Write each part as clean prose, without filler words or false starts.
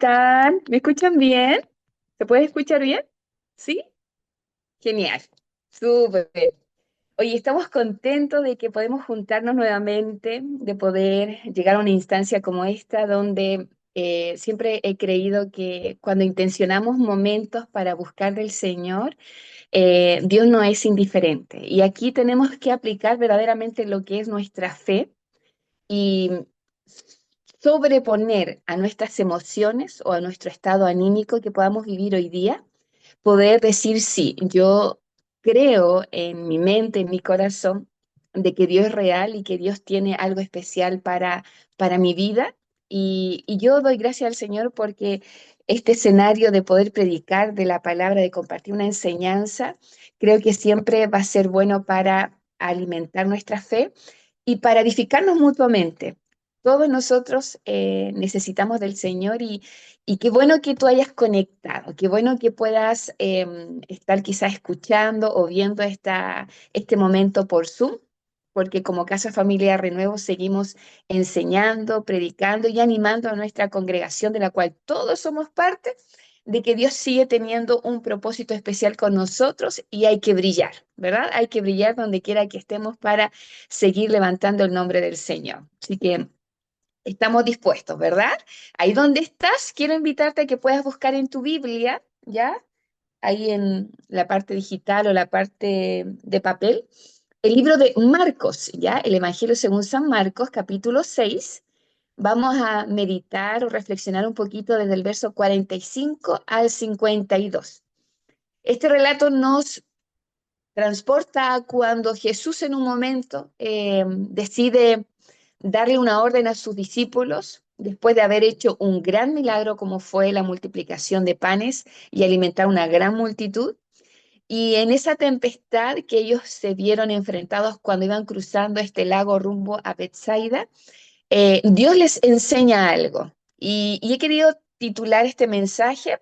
están? ¿Me escuchan bien? ¿Se puede escuchar bien? ¿Sí? Genial. Súper. Oye, estamos contentos de que podemos juntarnos nuevamente, de poder llegar a una instancia como esta, donde siempre he creído que cuando intencionamos momentos para buscar del Señor, Dios no es indiferente. Y aquí tenemos que aplicar verdaderamente lo que es nuestra fe y sobreponer a nuestras emociones o a nuestro estado anímico que podamos vivir hoy día, poder decir sí, yo creo en mi mente, en mi corazón, de que Dios es real y que Dios tiene algo especial para mi vida. Y yo doy gracias al Señor porque este escenario de poder predicar de la palabra, de compartir una enseñanza, creo que siempre va a ser bueno para alimentar nuestra fe y para edificarnos mutuamente. Todos nosotros necesitamos del Señor y qué bueno que tú hayas conectado, qué bueno que puedas estar quizás escuchando o viendo este momento por Zoom, porque como Casa Familia Renuevo seguimos enseñando, predicando y animando a nuestra congregación de la cual todos somos parte, de que Dios sigue teniendo un propósito especial con nosotros y hay que brillar, ¿verdad? Hay que brillar donde quiera que estemos para seguir levantando el nombre del Señor. Así que estamos dispuestos, ¿verdad? Ahí donde estás, quiero invitarte a que puedas buscar en tu Biblia, ¿ya? Ahí en la parte digital o la parte de papel, el libro de Marcos, ¿ya? El Evangelio según San Marcos, capítulo 6. Vamos a meditar o reflexionar un poquito desde el verso 45 al 52. Este relato nos transporta a cuando Jesús en un momento decide darle una orden a sus discípulos después de haber hecho un gran milagro como fue la multiplicación de panes y alimentar una gran multitud. Y en esa tempestad que ellos se vieron enfrentados cuando iban cruzando este lago rumbo a Bethsaida, Dios les enseña algo. Y he querido titular este mensaje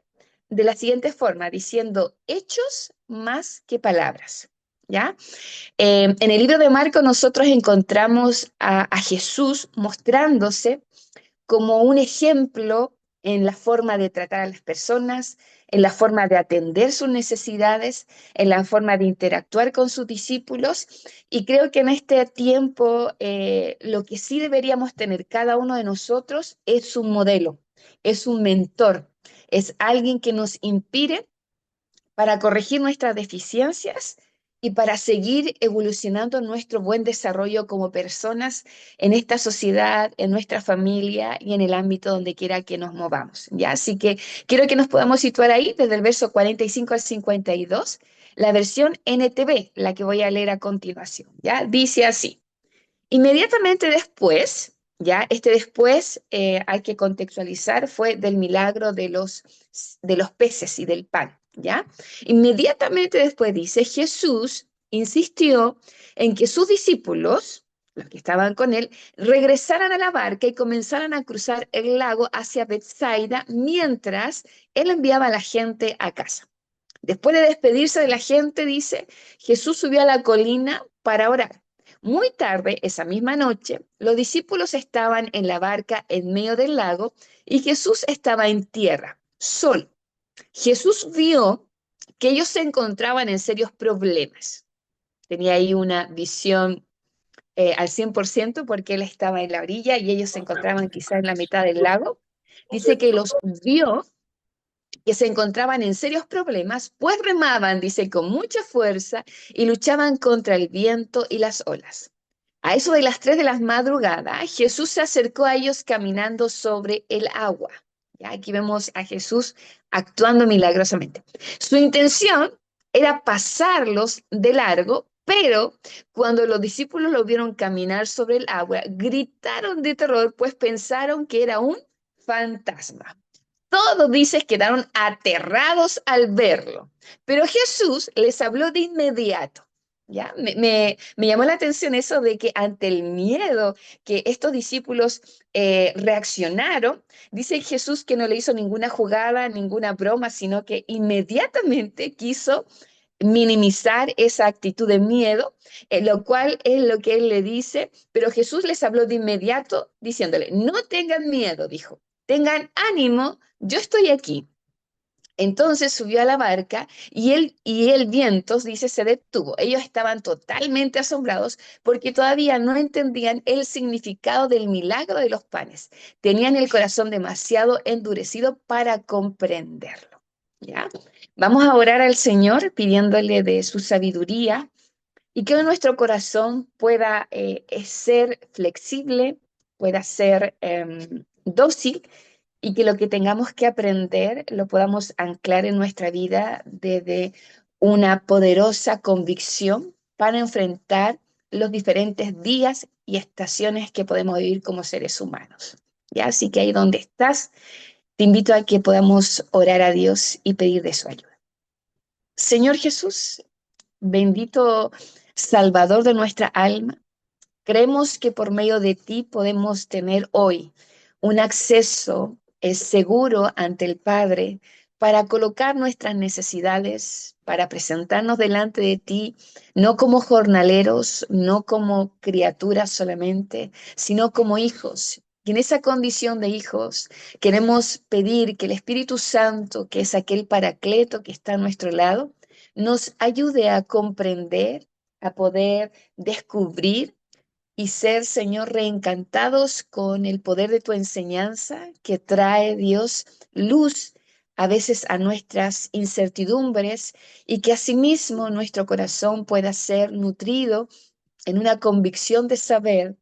de la siguiente forma, diciendo hechos más que palabras. ¿Ya? En el libro de Marcos nosotros encontramos a Jesús mostrándose como un ejemplo en la forma de tratar a las personas, en la forma de atender sus necesidades, en la forma de interactuar con sus discípulos. Y creo que en este tiempo lo que sí deberíamos tener cada uno de nosotros es un modelo, es un mentor, es alguien que nos inspire para corregir nuestras deficiencias y para seguir evolucionando nuestro buen desarrollo como personas en esta sociedad, en nuestra familia y en el ámbito donde quiera que nos movamos. ¿Ya? Así que quiero que nos podamos situar ahí desde el verso 45 al 52, la versión NTV, la que voy a leer a continuación. ¿Ya? Dice así. Inmediatamente después, ya este después hay que contextualizar, fue del milagro de los peces y del pan, ¿ya? Inmediatamente después dice, Jesús insistió en que sus discípulos, los que estaban con él, regresaran a la barca y comenzaran a cruzar el lago hacia Bethsaida mientras él enviaba a la gente a casa. Después de despedirse de la gente, dice, Jesús subió a la colina para orar. Muy tarde, esa misma noche, los discípulos estaban en la barca en medio del lago y Jesús estaba en tierra, solo. Jesús vio que ellos se encontraban en serios problemas. Tenía ahí una visión al 100% porque él estaba en la orilla y ellos se encontraban quizá en la mitad del lago. Dice que los vio que se encontraban en serios problemas, pues remaban, dice, con mucha fuerza y luchaban contra el viento y las olas. A eso de las 3 de la madrugada, Jesús se acercó a ellos caminando sobre el agua. Ya aquí vemos a Jesús actuando milagrosamente. Su intención era pasarlos de largo, pero cuando los discípulos lo vieron caminar sobre el agua, gritaron de terror, pues pensaron que era un fantasma. Todos, dices, quedaron aterrados al verlo, pero Jesús les habló de inmediato. ¿Ya? Me llamó la atención eso de que ante el miedo que estos discípulos reaccionaron, dice Jesús que no le hizo ninguna jugada, ninguna broma, sino que inmediatamente quiso minimizar esa actitud de miedo, lo cual es lo que él le dice, pero Jesús les habló de inmediato diciéndole, no tengan miedo, dijo. tengan ánimo, yo estoy aquí. Entonces subió a la barca y el viento, dice, se detuvo. Ellos estaban totalmente asombrados porque todavía no entendían el significado del milagro de los panes. Tenían el corazón demasiado endurecido para comprenderlo. ¿Ya? Vamos a orar al Señor pidiéndole de su sabiduría y que nuestro corazón pueda ser flexible, pueda ser dócil y que lo que tengamos que aprender lo podamos anclar en nuestra vida desde una poderosa convicción para enfrentar los diferentes días y estaciones que podemos vivir como seres humanos. ¿Ya? Así que ahí donde estás, te invito a que podamos orar a Dios y pedir de su ayuda. Señor Jesús, bendito Salvador de nuestra alma, creemos que por medio de ti podemos tener hoy un acceso seguro ante el Padre para colocar nuestras necesidades, para presentarnos delante de ti, no como jornaleros, no como criaturas solamente, sino como hijos. Y en esa condición de hijos queremos pedir que el Espíritu Santo, que es aquel paracleto que está a nuestro lado, nos ayude a comprender, a poder descubrir y ser, Señor, reencantados con el poder de tu enseñanza que trae, Dios, luz a veces a nuestras incertidumbres y que asimismo nuestro corazón pueda ser nutrido en una convicción de saber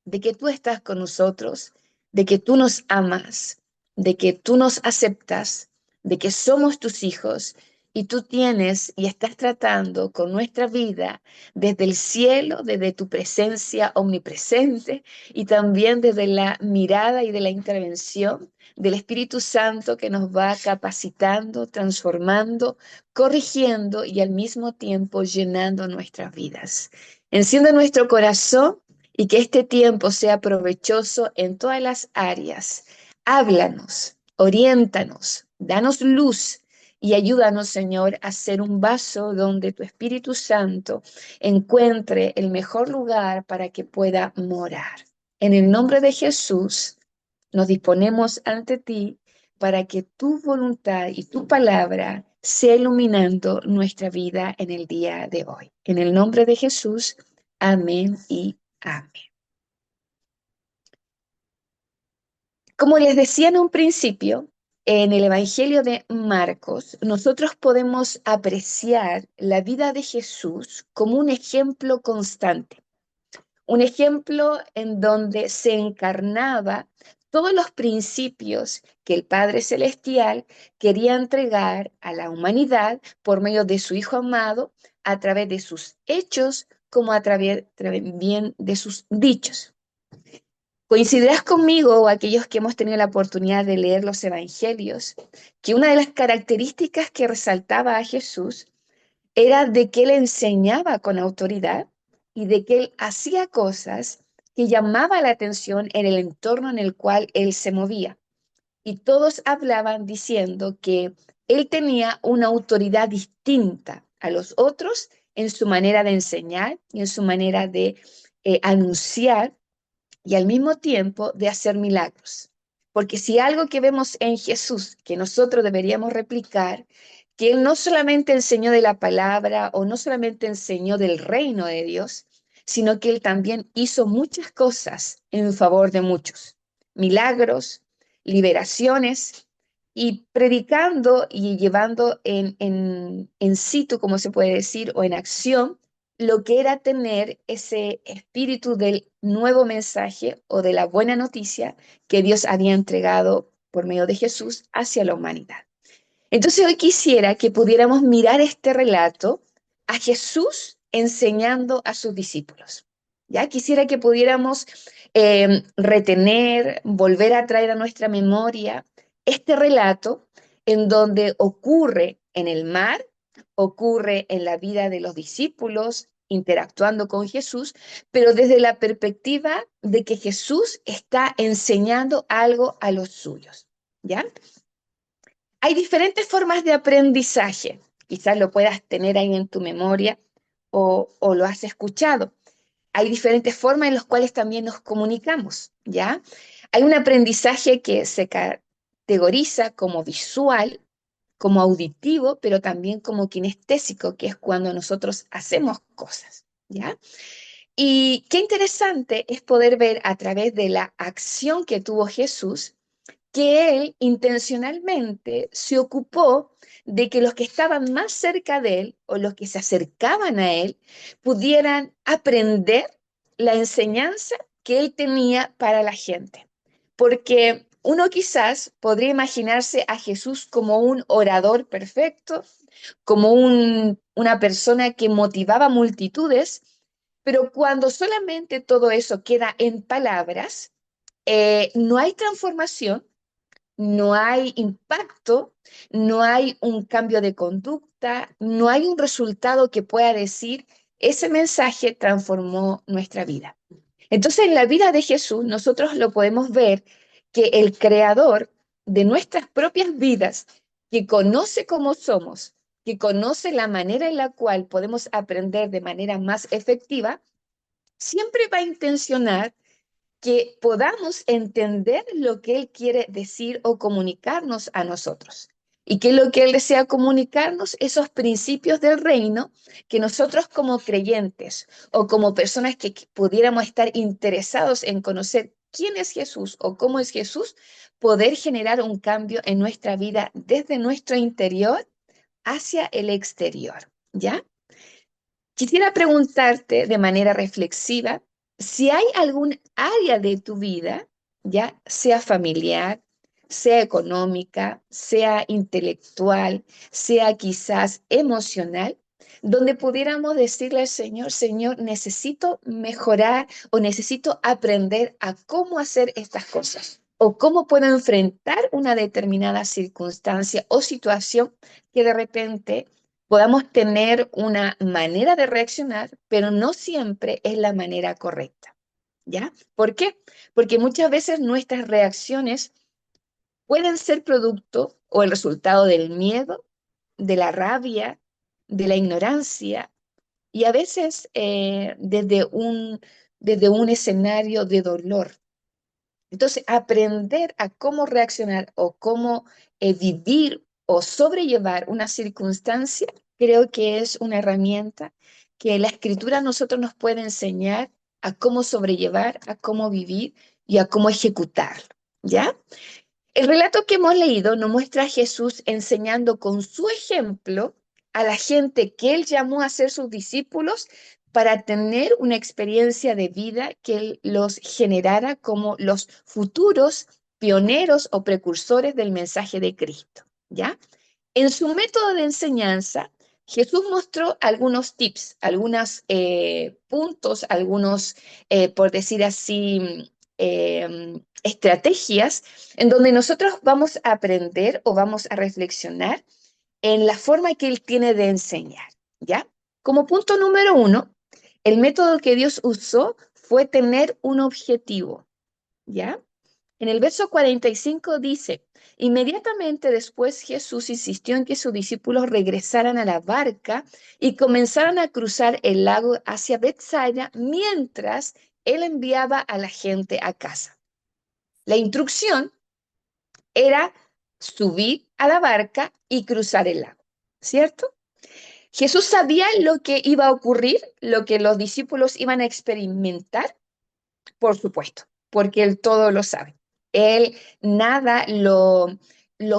de que tú estás con nosotros, de que tú nos amas, de que tú nos aceptas, de que somos tus hijos y tú tienes y estás tratando con nuestra vida desde el cielo, desde tu presencia omnipresente y también desde la mirada y de la intervención del Espíritu Santo que nos va capacitando, transformando, corrigiendo y al mismo tiempo llenando nuestras vidas. Enciende nuestro corazón y que este tiempo sea provechoso en todas las áreas. Háblanos, oriéntanos, danos luz y ayúdanos, Señor, a ser un vaso donde tu Espíritu Santo encuentre el mejor lugar para que pueda morar. En el nombre de Jesús, nos disponemos ante ti para que tu voluntad y tu palabra sea iluminando nuestra vida en el día de hoy. En el nombre de Jesús, amén y amén. Como les decía en un principio, en el Evangelio de Marcos, nosotros podemos apreciar la vida de Jesús como un ejemplo constante, un ejemplo en donde se encarnaba todos los principios que el Padre Celestial quería entregar a la humanidad por medio de su Hijo amado, a través de sus hechos como a través también de sus dichos. Coincidirás conmigo, o aquellos que hemos tenido la oportunidad de leer los evangelios, que una de las características que resaltaba a Jesús era de que él enseñaba con autoridad y de que él hacía cosas que llamaban la atención en el entorno en el cual él se movía. Y todos hablaban diciendo que él tenía una autoridad distinta a los otros en su manera de enseñar y en su manera de anunciar y al mismo tiempo de hacer milagros. Porque si algo que vemos en Jesús que nosotros deberíamos replicar, que Él no solamente enseñó de la palabra o no solamente enseñó del reino de Dios, sino que Él también hizo muchas cosas en favor de muchos. Milagros, liberaciones y predicando y llevando en situ, como se puede decir, o en acción lo que era tener ese espíritu del nuevo mensaje o de la buena noticia que Dios había entregado por medio de Jesús hacia la humanidad. Entonces hoy quisiera que pudiéramos mirar este relato a Jesús enseñando a sus discípulos. Ya quisiera que pudiéramos retener, volver a traer a nuestra memoria este relato en donde ocurre en el mar, ocurre en la vida de los discípulos interactuando con Jesús, pero desde la perspectiva de que Jesús está enseñando algo a los suyos. ¿Ya? Hay diferentes formas de aprendizaje. Quizás lo puedas tener ahí en tu memoria o lo has escuchado. hay diferentes formas en las cuales también nos comunicamos, ¿ya? Hay un aprendizaje que se categoriza como visual, como auditivo, pero también como kinestésico, que es cuando nosotros hacemos cosas, ¿ya? Y qué interesante es poder ver a través de la acción que tuvo Jesús, que él intencionalmente se ocupó de que los que estaban más cerca de él o los que se acercaban a él pudieran aprender la enseñanza que él tenía para la gente. Porque uno quizás podría imaginarse a Jesús como un orador perfecto, como una persona que motivaba multitudes, pero cuando solamente todo eso queda en palabras, no hay transformación, no hay impacto, no hay un cambio de conducta, no hay un resultado que pueda decir, ese mensaje transformó nuestra vida. Entonces, en la vida de Jesús, nosotros lo podemos ver que el creador de nuestras propias vidas, que conoce cómo somos, que conoce la manera en la cual podemos aprender de manera más efectiva, siempre va a intencionar que podamos entender lo que Él quiere decir o comunicarnos a nosotros. Y que lo que Él desea comunicarnos, esos principios del reino, que nosotros como creyentes o como personas que pudiéramos estar interesados en conocer quién es Jesús o cómo es Jesús, poder generar un cambio en nuestra vida desde nuestro interior hacia el exterior. ¿Ya? Quisiera preguntarte de manera reflexiva si hay algún área de tu vida, ya sea familiar, sea económica, sea intelectual, sea quizás emocional, donde pudiéramos decirle al Señor, Señor, necesito mejorar o necesito aprender a cómo hacer estas cosas o cómo puedo enfrentar una determinada circunstancia o situación que de repente podamos tener una manera de reaccionar, pero no siempre es la manera correcta. ¿Ya? ¿Por qué? Porque muchas veces nuestras reacciones pueden ser producto o el resultado del miedo, de la rabia, de la ignorancia y a veces desde un escenario de dolor. Entonces, aprender a cómo reaccionar o cómo vivir o sobrellevar una circunstancia, creo que es una herramienta que la escritura a nosotros nos puede enseñar a cómo sobrellevar, a cómo vivir y a cómo ejecutar, ¿ya? El relato que hemos leído nos muestra a Jesús enseñando con su ejemplo a la gente que él llamó a ser sus discípulos para tener una experiencia de vida que él los generara como los futuros pioneros o precursores del mensaje de Cristo, ¿ya? En su método de enseñanza, Jesús mostró algunos tips, algunos puntos, algunos, por decir así, estrategias en donde nosotros vamos a aprender o vamos a reflexionar en la forma que Él tiene de enseñar, ¿ya? Como punto número uno, el método que Dios usó fue tener un objetivo, ¿ya? En el verso 45 dice, inmediatamente después Jesús insistió en que sus discípulos regresaran a la barca y comenzaran a cruzar el lago hacia Bethsaida mientras él enviaba a la gente a casa. La instrucción era subir a la barca y cruzar el lago, ¿cierto? Jesús sabía lo que iba a ocurrir, lo que los discípulos iban a experimentar, por supuesto, porque él todo lo sabe. Él nada lo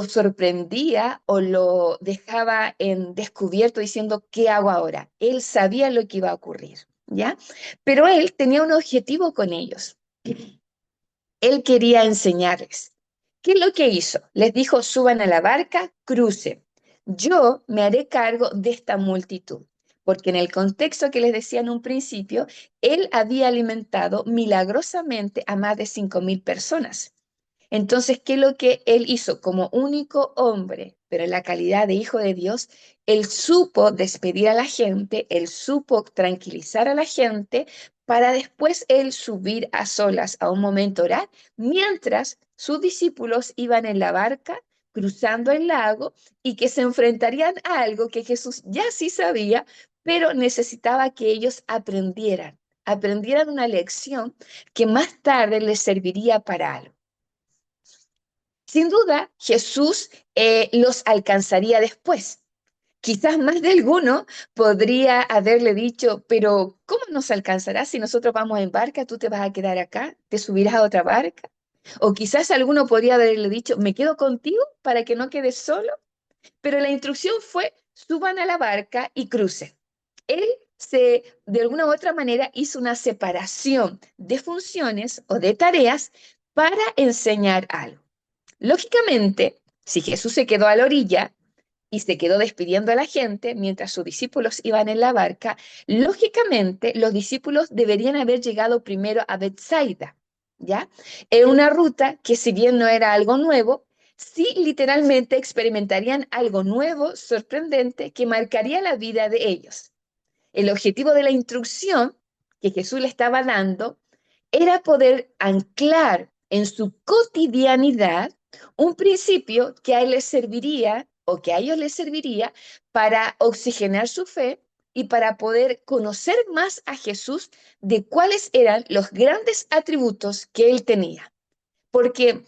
sorprendía o lo dejaba en descubierto diciendo, ¿qué hago ahora? Él sabía lo que iba a ocurrir, ¿ya? Pero él tenía un objetivo con ellos. Él quería enseñarles. ¿Qué es lo que hizo? Les dijo, suban a la barca, crucen. Yo me haré cargo de esta multitud. Porque en el contexto que les decía en un principio, él había alimentado milagrosamente a más de 5.000 personas. Entonces, ¿qué es lo que él hizo? Como único hombre, pero en la calidad de hijo de Dios, él supo despedir a la gente, él supo tranquilizar a la gente para después él subir a solas a un momento orar, mientras sus discípulos iban en la barca cruzando el lago y que se enfrentarían a algo que Jesús ya sí sabía, pero necesitaba que ellos aprendieran. aprendieran una lección que más tarde les serviría para algo. Sin duda, Jesús los alcanzaría después. Quizás más de alguno podría haberle dicho, pero ¿cómo nos alcanzará si nosotros vamos en barca? ¿Tú te vas a quedar acá? ¿Te subirás a otra barca? O quizás alguno podría haberle dicho, me quedo contigo para que no quedes solo. Pero la instrucción fue, suban a la barca y crucen. Él de alguna u otra manera, hizo una separación de funciones o de tareas para enseñar algo. Lógicamente, si Jesús se quedó a la orilla y se quedó despidiendo a la gente mientras sus discípulos iban en la barca, lógicamente los discípulos deberían haber llegado primero a Bethsaida, ¿ya? Era una ruta que si bien no era algo nuevo, sí literalmente experimentarían algo nuevo, sorprendente, que marcaría la vida de ellos. El objetivo de la instrucción que Jesús le estaba dando era poder anclar en su cotidianidad un principio que a él les serviría o que a ellos les serviría para oxigenar su fe y para poder conocer más a Jesús de cuáles eran los grandes atributos que él tenía. Porque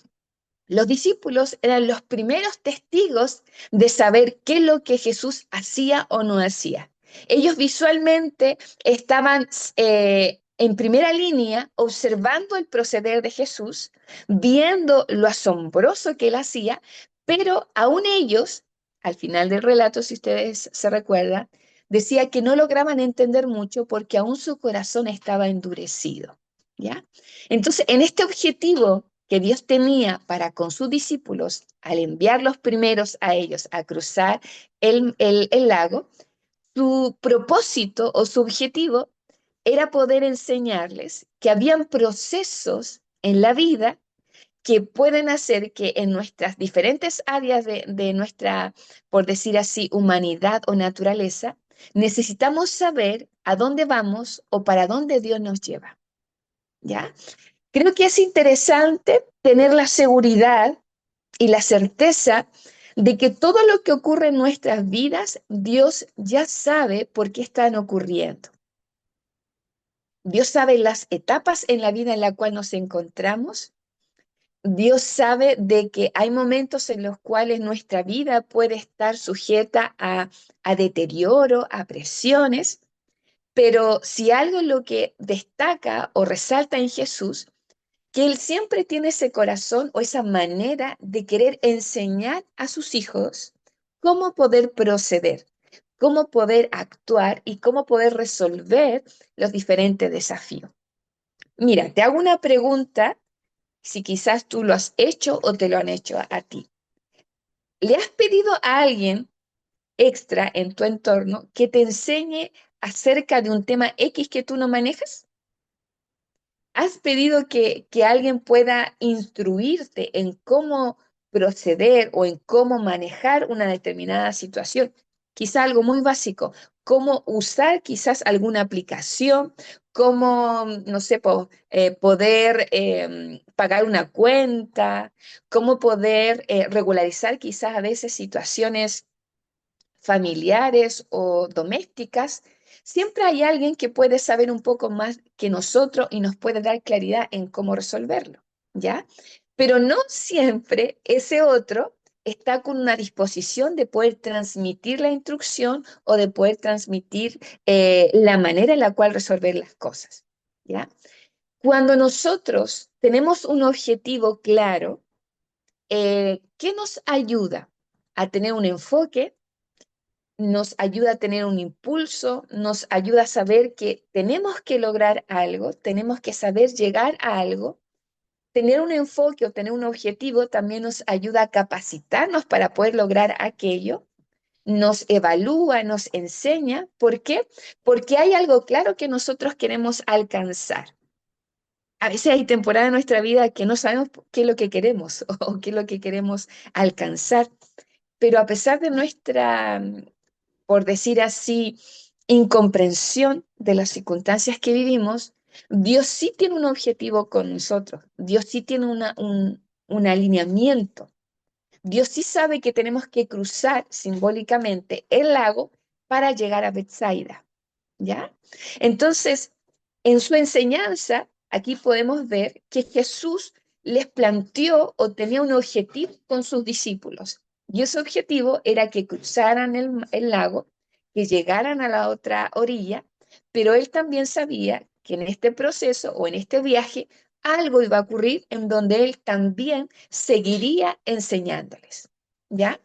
los discípulos eran los primeros testigos de saber qué es lo que Jesús hacía o no hacía. Ellos visualmente estaban en primera línea observando el proceder de Jesús, viendo lo asombroso que él hacía, pero aún ellos, al final del relato, si ustedes se recuerdan, decía que no lograban entender mucho porque aún su corazón estaba endurecido. ¿Ya? Entonces, en este objetivo que Dios tenía para con sus discípulos al enviar los primeros a ellos a cruzar el lago, su propósito o su objetivo era poder enseñarles que habían procesos en la vida que pueden hacer que en nuestras diferentes áreas de nuestra, por decir así, humanidad o naturaleza, necesitamos saber a dónde vamos o para dónde Dios nos lleva. ¿Ya? Creo que es interesante tener la seguridad y la certeza de que todo lo que ocurre en nuestras vidas, Dios ya sabe por qué están ocurriendo. Dios sabe las etapas en la vida en la cual nos encontramos. Dios sabe de que hay momentos en los cuales nuestra vida puede estar sujeta a deterioro, a presiones, pero si algo es lo que destaca o resalta en Jesús, que él siempre tiene ese corazón o esa manera de querer enseñar a sus hijos cómo poder proceder, cómo poder actuar y cómo poder resolver los diferentes desafíos. Mira, te hago una pregunta, si quizás tú lo has hecho o te lo han hecho a ti. ¿Le has pedido a alguien extra en tu entorno que te enseñe acerca de un tema X que tú no manejas? ¿Has pedido que alguien pueda instruirte en cómo proceder o en cómo manejar una determinada situación? Quizá algo muy básico, cómo usar quizás alguna aplicación, cómo, no sé, poder pagar una cuenta, cómo poder regularizar quizás a veces situaciones familiares o domésticas, siempre hay alguien que puede saber un poco más que nosotros y nos puede dar claridad en cómo resolverlo, ¿ya? Pero no siempre ese otro está con una disposición de poder transmitir la instrucción o de poder transmitir la manera en la cual resolver las cosas, ¿ya? Cuando nosotros tenemos un objetivo claro, ¿qué nos ayuda a tener un enfoque? Nos ayuda a tener un impulso, nos ayuda a saber que tenemos que lograr algo, tenemos que saber llegar a algo. Tener un enfoque o tener un objetivo también nos ayuda a capacitarnos para poder lograr aquello, nos evalúa, nos enseña. ¿Por qué? Porque hay algo claro que nosotros queremos alcanzar. A veces hay temporadas en nuestra vida que no sabemos qué es lo que queremos o qué es lo que queremos alcanzar, pero a pesar de nuestra por decir así, incomprensión de las circunstancias que vivimos, Dios sí tiene un objetivo con nosotros, Dios sí tiene un alineamiento, Dios sí sabe que tenemos que cruzar simbólicamente el lago para llegar a Bethsaida, ¿ya? Entonces, En su enseñanza, aquí podemos ver que Jesús les planteó o tenía un objetivo con sus discípulos. Y ese objetivo era que cruzaran el lago, que llegaran a la otra orilla, pero él también sabía que en este proceso o en este viaje algo iba a ocurrir en donde él también seguiría enseñándoles. ¿Ya?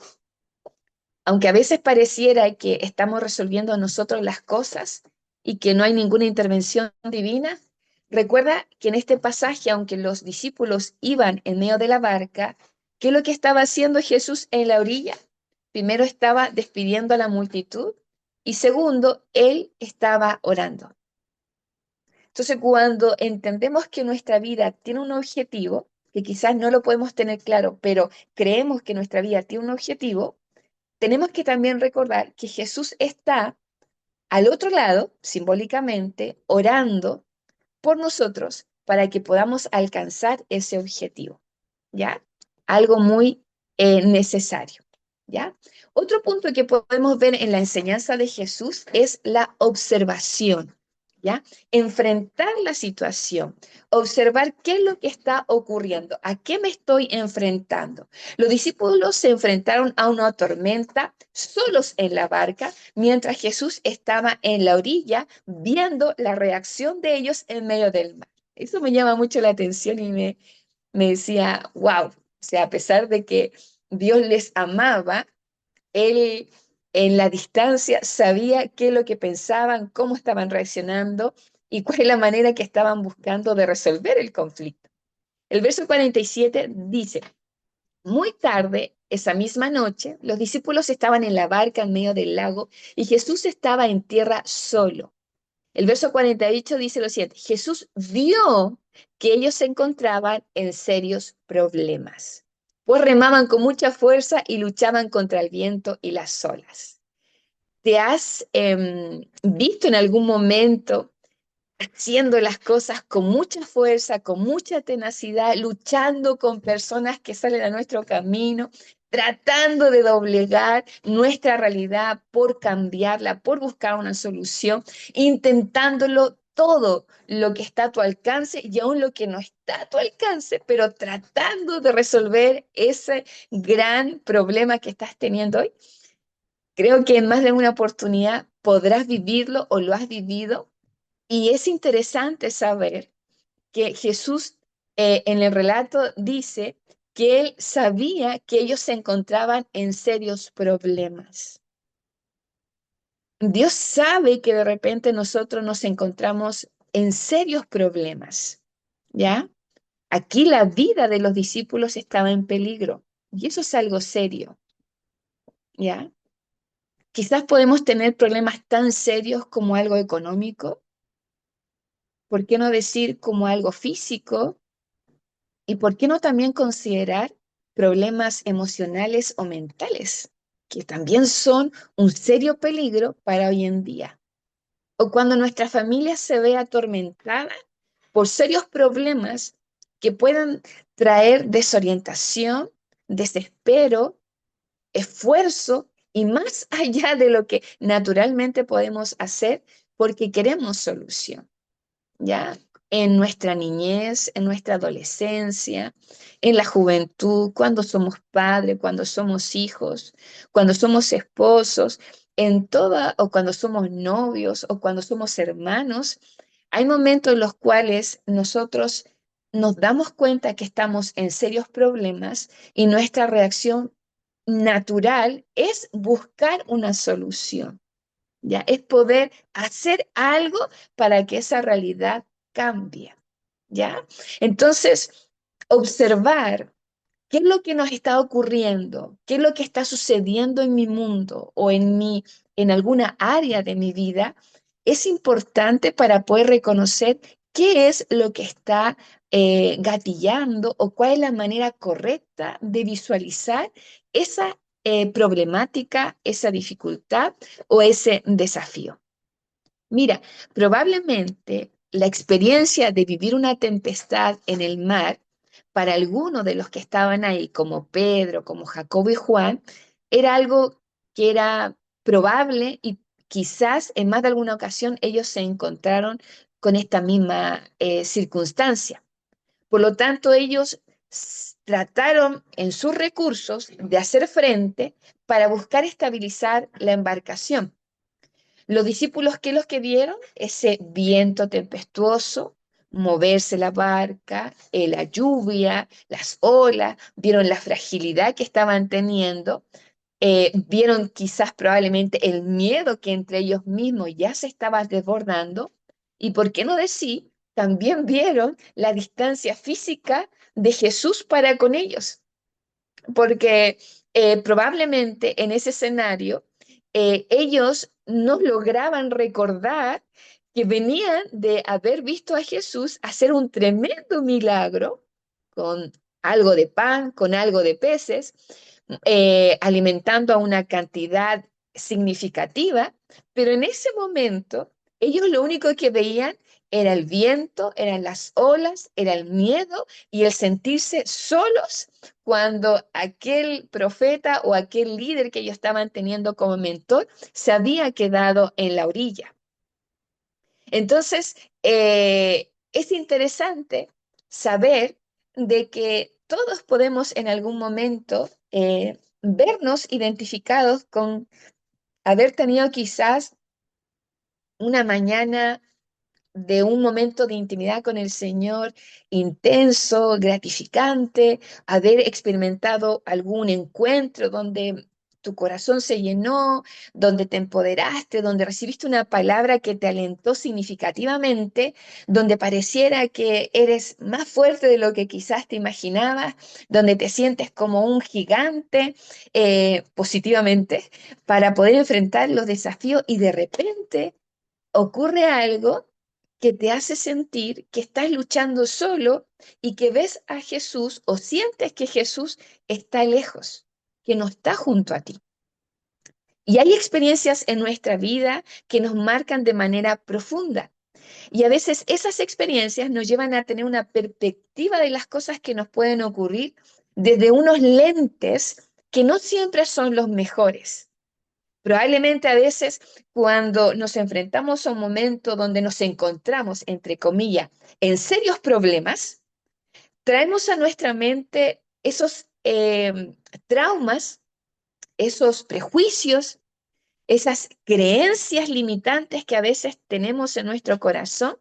Aunque a veces pareciera que estamos resolviendo nosotros las cosas y que no hay ninguna intervención divina, recuerda que en este pasaje, aunque los discípulos iban en medio de la barca, ¿qué es lo que estaba haciendo Jesús en la orilla? Primero estaba despidiendo a la multitud y segundo, él estaba orando. Entonces, cuando entendemos que nuestra vida tiene un objetivo, que quizás no lo podemos tener claro, pero creemos que nuestra vida tiene un objetivo, tenemos que también recordar que Jesús está al otro lado, simbólicamente, orando por nosotros para que podamos alcanzar ese objetivo, ¿ya? Algo muy necesario, ¿ya? Otro punto que podemos ver en la enseñanza de Jesús es la observación, ¿ya? Enfrentar la situación, observar qué es lo que está ocurriendo, a qué me estoy enfrentando. Los discípulos se enfrentaron a una tormenta solos en la barca, mientras Jesús estaba en la orilla viendo la reacción de ellos en medio del mar. Eso me llama mucho la atención y me decía, wow, o sea, a pesar de que Dios les amaba, Él en la distancia sabía qué es lo que pensaban, cómo estaban reaccionando y cuál es la manera que estaban buscando de resolver el conflicto. El verso 47 dice, muy tarde, esa misma noche, los discípulos estaban en la barca en medio del lago y Jesús estaba en tierra solo. El verso 48 dice lo siguiente, Jesús vio que ellos se encontraban en serios problemas, pues remaban con mucha fuerza y luchaban contra el viento y las olas. ¿Te has visto en algún momento haciendo las cosas con mucha fuerza, con mucha tenacidad, luchando con personas que salen a nuestro camino, tratando de doblegar nuestra realidad por cambiarla, por buscar una solución, intentándolo todo lo que está a tu alcance y aún lo que no está a tu alcance, pero tratando de resolver ese gran problema que estás teniendo hoy? Creo que en más de una oportunidad podrás vivirlo o lo has vivido y es interesante saber que Jesús en el relato dice que él sabía que ellos se encontraban en serios problemas. Dios sabe que de repente nosotros nos encontramos en serios problemas, ¿ya? Aquí la vida de los discípulos estaba en peligro y eso es algo serio, ¿ya? Quizás podemos tener problemas tan serios como algo económico, ¿por qué no decir como algo físico? ¿Y por qué no también considerar problemas emocionales o mentales, que también son un serio peligro para hoy en día? O cuando nuestra familia se ve atormentada por serios problemas que puedan traer desorientación, desespero, esfuerzo y más allá de lo que naturalmente podemos hacer porque queremos solución. ¿Ya? En nuestra niñez, en nuestra adolescencia, en la juventud, cuando somos padres, cuando somos hijos, cuando somos esposos, en toda, o cuando somos novios, o cuando somos hermanos, hay momentos en los cuales nosotros nos damos cuenta que estamos en serios problemas y nuestra reacción natural es buscar una solución. ¿Ya? Es poder hacer algo para que esa realidad cambie, ¿ya? Entonces, observar qué es lo que nos está ocurriendo, qué es lo que está sucediendo en mi mundo o en alguna área de mi vida, es importante para poder reconocer qué es lo que está gatillando o cuál es la manera correcta de visualizar esa problemática, esa dificultad o ese desafío. Mira, probablemente la experiencia de vivir una tempestad en el mar, para algunos de los que estaban ahí, como Pedro, como Jacobo y Juan, era algo que era probable y quizás en más de alguna ocasión ellos se encontraron con esta misma circunstancia. Por lo tanto, ellos trataron en sus recursos de hacer frente para buscar estabilizar la embarcación. Los discípulos, ¿qué los que vieron? Ese viento tempestuoso, moverse la barca, la lluvia, las olas, vieron la fragilidad que estaban teniendo, vieron quizás probablemente el miedo que entre ellos mismos ya se estaba desbordando, y por qué no decir, también vieron la distancia física de Jesús para con ellos, porque probablemente en ese escenario ellos no lograban recordar que venían de haber visto a Jesús hacer un tremendo milagro con algo de pan, con algo de peces, alimentando a una cantidad significativa, pero en ese momento ellos lo único que veían era el viento, eran las olas, era el miedo y el sentirse solos cuando aquel profeta o aquel líder que ellos estaban teniendo como mentor se había quedado en la orilla. Entonces, es interesante saber de que todos podemos en algún momento vernos identificados con haber tenido quizás una mañana de un momento de intimidad con el Señor intenso, gratificante, haber experimentado algún encuentro donde tu corazón se llenó, donde te empoderaste, donde recibiste una palabra que te alentó significativamente, donde pareciera que eres más fuerte de lo que quizás te imaginabas, donde te sientes como un gigante positivamente para poder enfrentar los desafíos y de repente ocurre algo que te hace sentir que estás luchando solo y que ves a Jesús o sientes que Jesús está lejos, que no está junto a ti. Y hay experiencias en nuestra vida que nos marcan de manera profunda. Y a veces esas experiencias nos llevan a tener una perspectiva de las cosas que nos pueden ocurrir desde unos lentes que no siempre son los mejores. Probablemente a veces cuando nos enfrentamos a un momento donde nos encontramos, entre comillas, en serios problemas, traemos a nuestra mente esos traumas, esos prejuicios, esas creencias limitantes que a veces tenemos en nuestro corazón,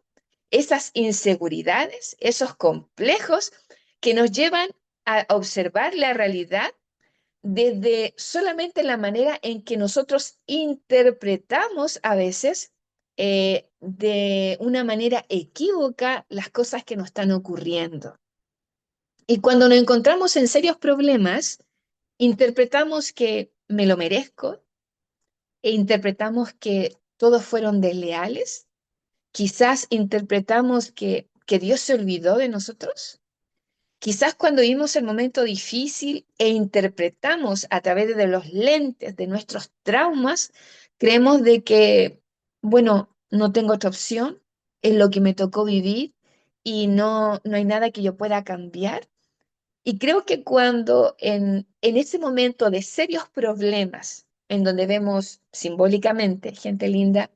esas inseguridades, esos complejos que nos llevan a observar la realidad desde solamente la manera en que nosotros interpretamos a veces de una manera equívoca las cosas que nos están ocurriendo. Y cuando nos encontramos en serios problemas, interpretamos que me lo merezco e interpretamos que todos fueron desleales. Quizás interpretamos que Dios se olvidó de nosotros. Quizás cuando vimos el momento difícil e interpretamos a través de los lentes de nuestros traumas, creemos de que, bueno, no tengo otra opción, es lo que me tocó vivir y no hay nada que yo pueda cambiar. Y creo que cuando en ese momento de serios problemas, en donde vemos simbólicamente, gente linda,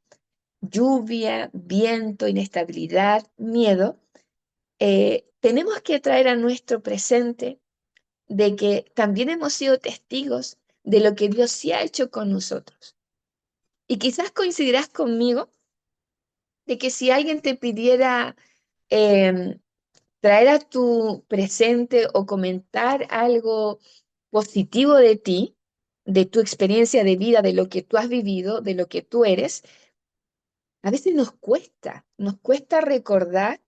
lluvia, viento, inestabilidad, miedo, tenemos que traer a nuestro presente de que también hemos sido testigos de lo que Dios sí ha hecho con nosotros. Y quizás coincidirás conmigo de que si alguien te pidiera em, traer a tu presente o comentar algo positivo de ti, de tu experiencia de vida, de lo que tú has vivido, de lo que tú eres, a veces nos cuesta recordar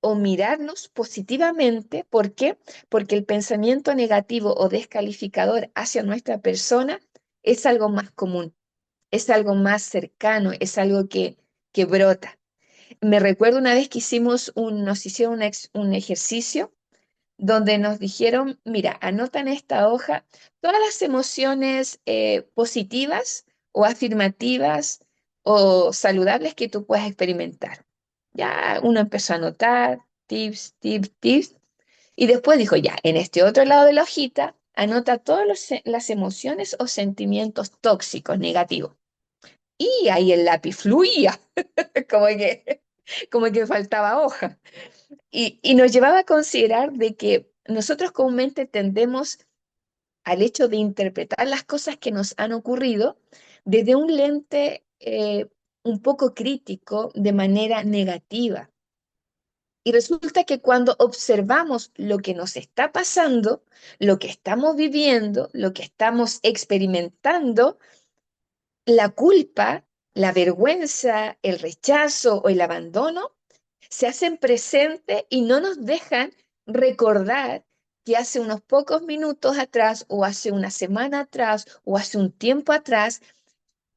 o mirarnos positivamente. ¿Por qué? Porque el pensamiento negativo o descalificador hacia nuestra persona es algo más común, es algo más cercano, es algo que brota. Me recuerdo una vez que nos hicieron un ejercicio donde nos dijeron, mira, anota en esta hoja todas las emociones positivas o afirmativas o saludables que tú puedas experimentar. Ya uno empezó a anotar tips, tips, tips, y después dijo, ya, en este otro lado de la hojita, anota todas las emociones o sentimientos tóxicos, negativos. Y ahí el lápiz fluía, como que como que faltaba hoja. Y nos llevaba a considerar de que nosotros comúnmente tendemos al hecho de interpretar las cosas que nos han ocurrido desde un lente un poco crítico, de manera negativa. Y resulta que cuando observamos lo que nos está pasando, lo que estamos viviendo, lo que estamos experimentando, la culpa, la vergüenza, el rechazo o el abandono se hacen presentes y no nos dejan recordar que hace unos pocos minutos atrás o hace una semana atrás o hace un tiempo atrás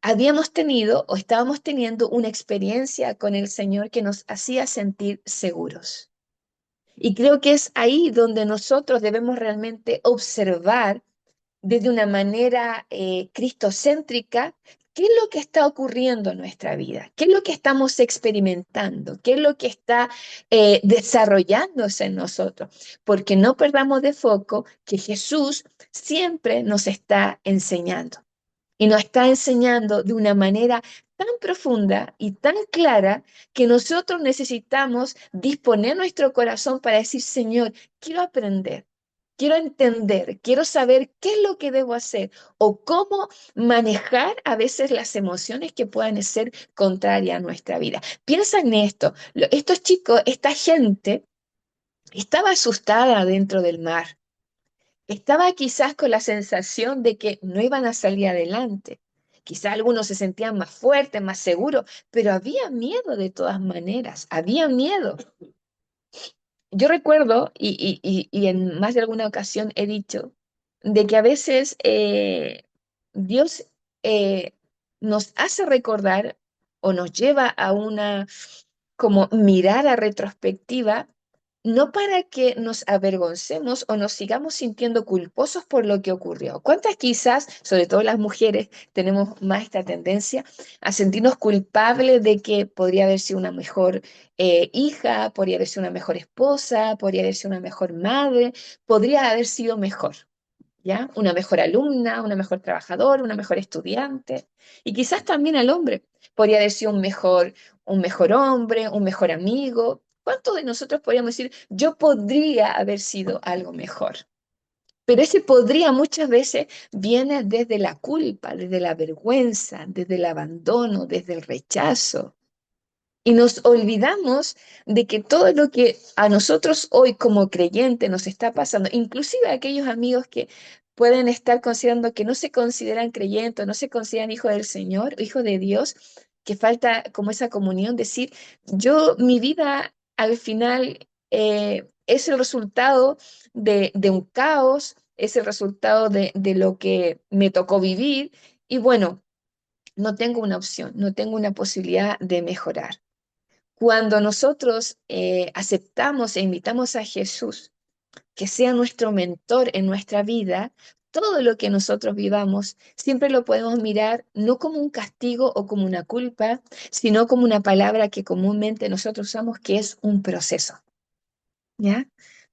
habíamos tenido o estábamos teniendo una experiencia con el Señor que nos hacía sentir seguros. Y creo que es ahí donde nosotros debemos realmente observar desde una manera cristocéntrica qué es lo que está ocurriendo en nuestra vida, qué es lo que estamos experimentando, qué es lo que está desarrollándose en nosotros, porque no perdamos de foco que Jesús siempre nos está enseñando y nos está enseñando de una manera tan profunda y tan clara que nosotros necesitamos disponer nuestro corazón para decir, Señor, quiero aprender. Quiero entender, quiero saber qué es lo que debo hacer o cómo manejar a veces las emociones que puedan ser contrarias a nuestra vida. Piensa en esto. Estos chicos, esta gente, estaba asustada dentro del mar. Estaba quizás con la sensación de que no iban a salir adelante. Quizás algunos se sentían más fuertes, más seguros, pero había miedo de todas maneras, había miedo. Yo recuerdo, y en más de alguna ocasión he dicho, de que a veces Dios eh, nos hace recordar o nos lleva a una como mirada retrospectiva, no para que nos avergoncemos o nos sigamos sintiendo culposos por lo que ocurrió. ¿Cuántas quizás, sobre todo las mujeres, tenemos más esta tendencia a sentirnos culpables de que podría haber sido una mejor hija, podría haber sido una mejor esposa, podría haber sido una mejor madre, podría haber sido mejor? ¿Ya? Una mejor alumna, una mejor trabajadora, una mejor estudiante. Y quizás también al hombre. Podría haber sido un mejor hombre, un mejor amigo. ¿Cuántos de nosotros podríamos decir, yo podría haber sido algo mejor? Pero ese podría muchas veces viene desde la culpa, desde la vergüenza, desde el abandono, desde el rechazo. Y nos olvidamos de que todo lo que a nosotros hoy como creyentes nos está pasando, inclusive a aquellos amigos que pueden estar considerando que no se consideran creyentes, no se consideran hijos del Señor, hijos de Dios, que falta como esa comunión, decir, yo, mi vida al final es el resultado de un caos, es el resultado de lo que me tocó vivir y bueno, no tengo una opción, no tengo una posibilidad de mejorar. Cuando nosotros aceptamos e invitamos a Jesús que sea nuestro mentor en nuestra vida, todo lo que nosotros vivamos siempre lo podemos mirar no como un castigo o como una culpa, sino como una palabra que comúnmente nosotros usamos que es un proceso, ¿ya?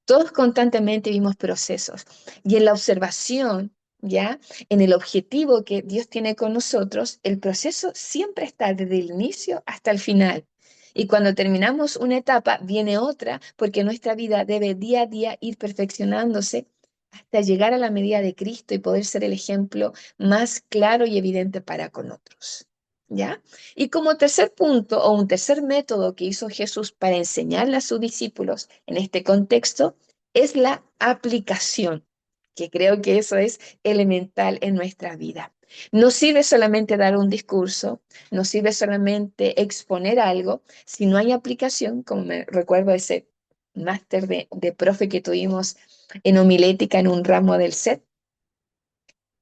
Todos constantemente vivimos procesos y en la observación, ¿ya? En el objetivo que Dios tiene con nosotros, el proceso siempre está desde el inicio hasta el final. Y cuando terminamos una etapa, viene otra, porque nuestra vida debe día a día ir perfeccionándose hasta llegar a la medida de Cristo y poder ser el ejemplo más claro y evidente para con otros. ¿Ya? Y como tercer punto o un tercer método que hizo Jesús para enseñarle a sus discípulos en este contexto es la aplicación, que creo que eso es elemental en nuestra vida. No sirve solamente dar un discurso, no sirve solamente exponer algo, si no hay aplicación, como me recuerdo ese máster de profe que tuvimos en homilética en un ramo del SET,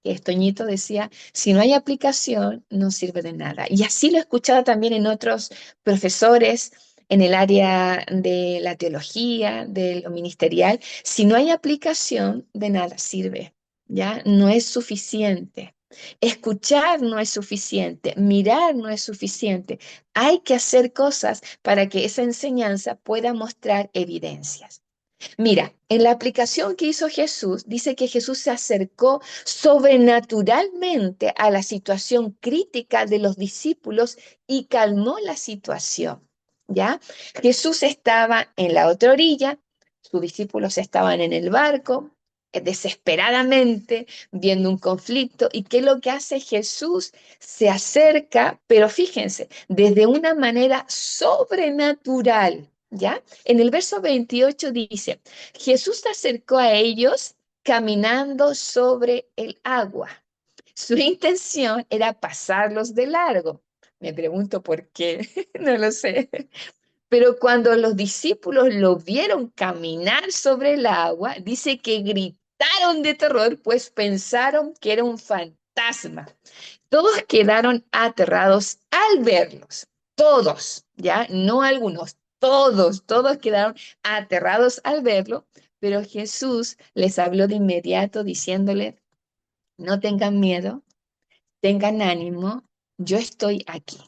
que Estoñito decía, si no hay aplicación, no sirve de nada. Y así lo he escuchado también en otros profesores en el área de la teología, de lo ministerial. Si no hay aplicación, de nada sirve, ¿ya? No es suficiente. Escuchar no es suficiente, mirar no es suficiente. Hay que hacer cosas para que esa enseñanza pueda mostrar evidencias. Mira, en la aplicación que hizo Jesús, dice que Jesús se acercó sobrenaturalmente a la situación crítica de los discípulos y calmó la situación. ¿ya? Jesús estaba en la otra orilla, sus discípulos estaban en el barco, desesperadamente viendo un conflicto. ¿Y qué es lo que hace Jesús? Se acerca, pero fíjense, desde una manera sobrenatural, ¿ya? En el verso 28 dice, Jesús se acercó a ellos caminando sobre el agua. Su intención era pasarlos de largo. Me pregunto por qué, no lo sé. Pero cuando los discípulos lo vieron caminar sobre el agua, dice que gritaron de terror, pues pensaron que era un fantasma. Todos quedaron aterrados al verlos. Todos, ¿ya? No algunos, todos quedaron aterrados al verlo, pero Jesús les habló de inmediato diciéndole, no tengan miedo, tengan ánimo, yo estoy aquí.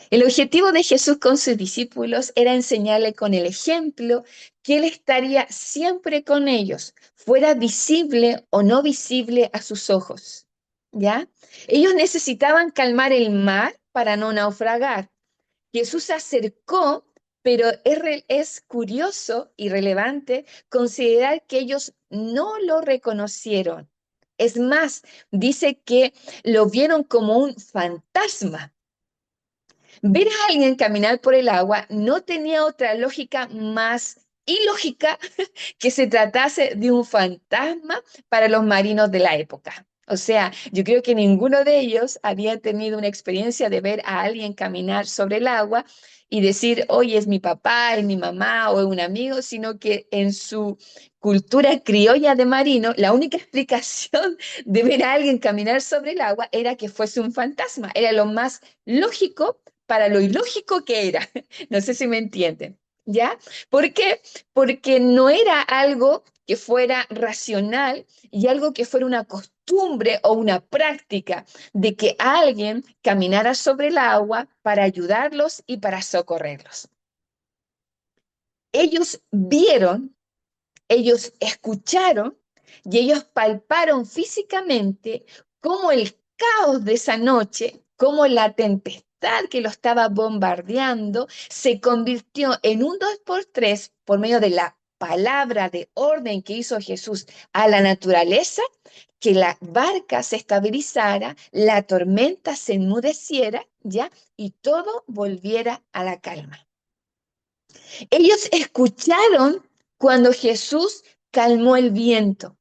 El objetivo de Jesús con sus discípulos era enseñarle con el ejemplo que Él estaría siempre con ellos, fuera visible o no visible a sus ojos. ¿Ya? Ellos necesitaban calmar el mar para no naufragar. Jesús se acercó, pero es curioso y relevante considerar que ellos no lo reconocieron. Es más, dice que lo vieron como un fantasma. Ver a alguien caminar por el agua no tenía otra lógica más ilógica que se tratase de un fantasma para los marinos de la época. O sea, yo creo que ninguno de ellos había tenido una experiencia de ver a alguien caminar sobre el agua y decir, oye, es mi papá, es mi mamá o es un amigo, sino que en su cultura criolla de marino, la única explicación de ver a alguien caminar sobre el agua era que fuese un fantasma. Era lo más lógico para lo ilógico que era. No sé si me entienden. ¿Ya? ¿Por qué? Porque no era algo que fuera racional y algo que fuera una costumbre o una práctica de que alguien caminara sobre el agua para ayudarlos y para socorrerlos. Ellos vieron, ellos escucharon y ellos palparon físicamente cómo el caos de esa noche, cómo la tempestad que lo estaba bombardeando se convirtió en un dos por tres por medio de la palabra de orden que hizo Jesús a la naturaleza, que la barca se estabilizara, la tormenta se enmudeciera, ¿ya? Y todo volviera a la calma. Ellos escucharon cuando Jesús calmó el viento.